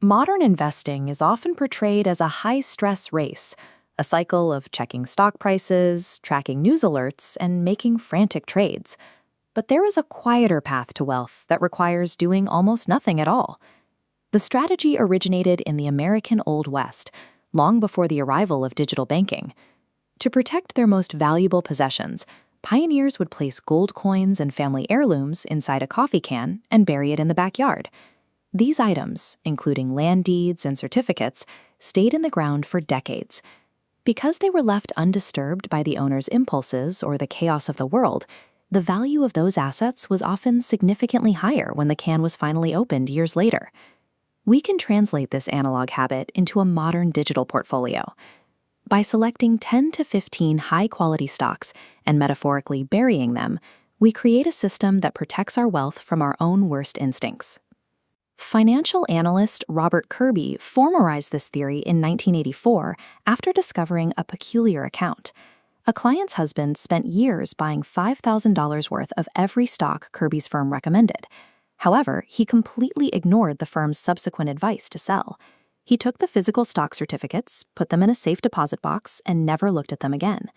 Modern investing is often portrayed as a high-stress race, a cycle of checking stock prices, tracking news alerts, and making frantic trades. But there is a quieter path to wealth that requires doing almost nothing at all. The strategy originated in the American Old West, long before the arrival of digital banking. To protect their most valuable possessions, pioneers would place gold coins and family heirlooms inside a coffee can and bury it in the backyard. These items, including land deeds and certificates, stayed in the ground for decades. Because they were left undisturbed by the owner's impulses or the chaos of the world, the value of those assets was often significantly higher when the can was finally opened years later. We can translate this analog habit into a modern digital portfolio. By selecting 10 to 15 high-quality stocks and metaphorically burying them, we create a system that protects our wealth from our own worst instincts. Financial analyst Robert Kirby formalized this theory in 1984 after discovering a peculiar account. A client's husband spent years buying $5,000 worth of every stock Kirby's firm recommended. However, he completely ignored the firm's subsequent advice to sell. He took the physical stock certificates, put them in a safe deposit box, and never looked at them again.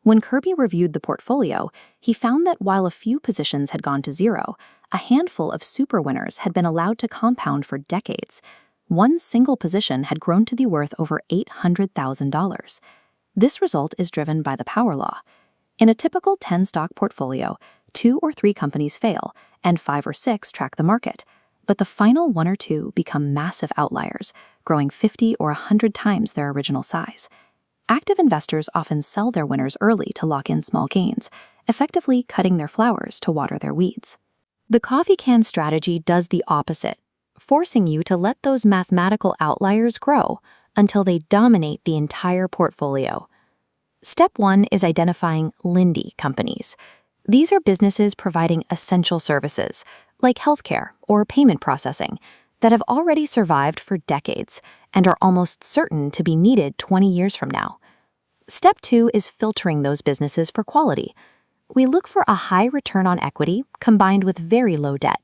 When Kirby reviewed the portfolio, he found that while a few positions had gone to zero, a handful of super winners had been allowed to compound for decades. One single position had grown to be worth over $800,000. This result is driven by the power law. In a typical 10-stock portfolio, 2 or 3 companies fail, and 5 or 6 track the market. But the final 1 or 2 become massive outliers, growing 50 or 100 times their original size. Active investors often sell their winners early to lock in small gains, effectively cutting their flowers to water their weeds. The coffee can strategy does the opposite, forcing you to let those mathematical outliers grow until they dominate the entire portfolio. Step 1 is identifying Lindy companies. These are businesses providing essential services, like healthcare or payment processing, that have already survived for decades and are almost certain to be needed 20 years from now. Step 2 is filtering those businesses for quality. We look for a high return on equity combined with very low debt.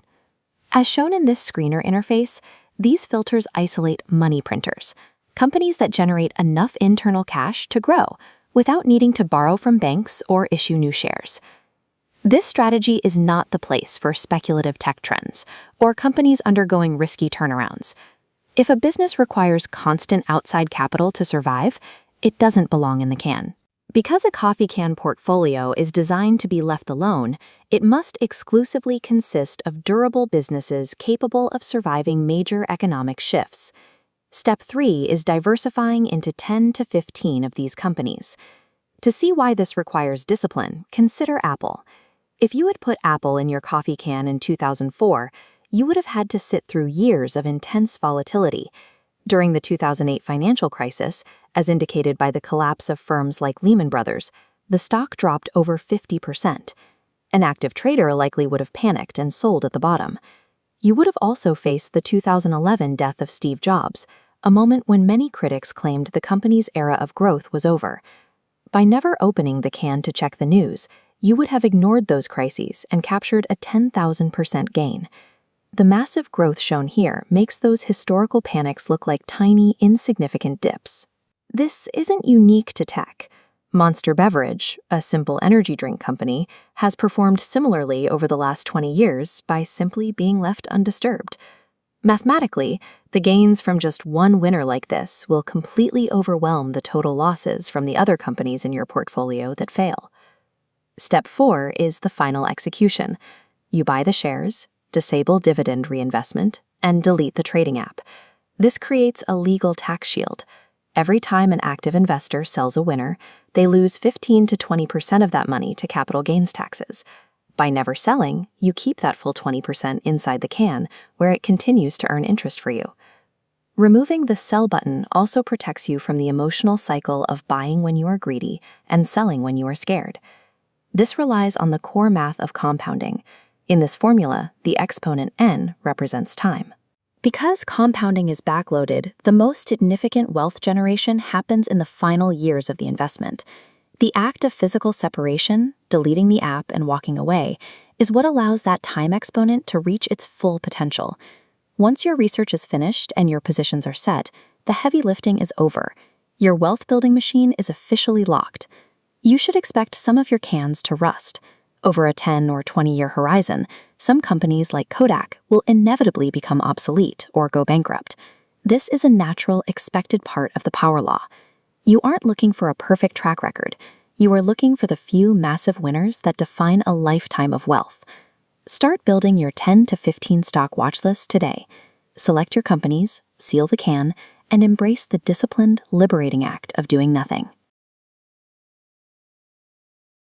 As shown in this screener interface, these filters isolate money printers, companies that generate enough internal cash to grow without needing to borrow from banks or issue new shares. This strategy is not the place for speculative tech trends or companies undergoing risky turnarounds. If a business requires constant outside capital to survive, it doesn't belong in the can. Because a coffee can portfolio is designed to be left alone, it must exclusively consist of durable businesses capable of surviving major economic shifts. Step 3 is diversifying into 10 to 15 of these companies. To see why this requires discipline, consider Apple. If you had put Apple in your coffee can in 2004, you would have had to sit through years of intense volatility. During the 2008 financial crisis, as indicated by the collapse of firms like Lehman Brothers, the stock dropped over 50%. An active trader likely would have panicked and sold at the bottom. You would have also faced the 2011 death of Steve Jobs, a moment when many critics claimed the company's era of growth was over. By never opening the can to check the news, you would have ignored those crises and captured a 10,000% gain. The massive growth shown here makes those historical panics look like tiny, insignificant dips. This isn't unique to tech. Monster Beverage, a simple energy drink company, has performed similarly over the last 20 years by simply being left undisturbed. Mathematically, the gains from just one winner like this will completely overwhelm the total losses from the other companies in your portfolio that fail. Step 4 is the final execution. You buy the shares, disable dividend reinvestment, and delete the trading app. This creates a legal tax shield. Every time an active investor sells a winner, they lose 15 to 20% of that money to capital gains taxes. By never selling, you keep that full 20% inside the can, where it continues to earn interest for you. Removing the sell button also protects you from the emotional cycle of buying when you are greedy and selling when you are scared. This relies on the core math of compounding. In this formula, the exponent n represents time. Because compounding is backloaded, the most significant wealth generation happens in the final years of the investment. The act of physical separation, deleting the app and walking away, is what allows that time exponent to reach its full potential. Once your research is finished and your positions are set, the heavy lifting is over. Your wealth-building machine is officially locked. You should expect some of your cans to rust. Over a 10 or 20-year horizon, some companies like Kodak will inevitably become obsolete or go bankrupt. This is a natural, expected part of the power law. You aren't looking for a perfect track record. You are looking for the few massive winners that define a lifetime of wealth. Start building your 10 to 15 stock watch list today. Select your companies, seal the can, and embrace the disciplined, liberating act of doing nothing.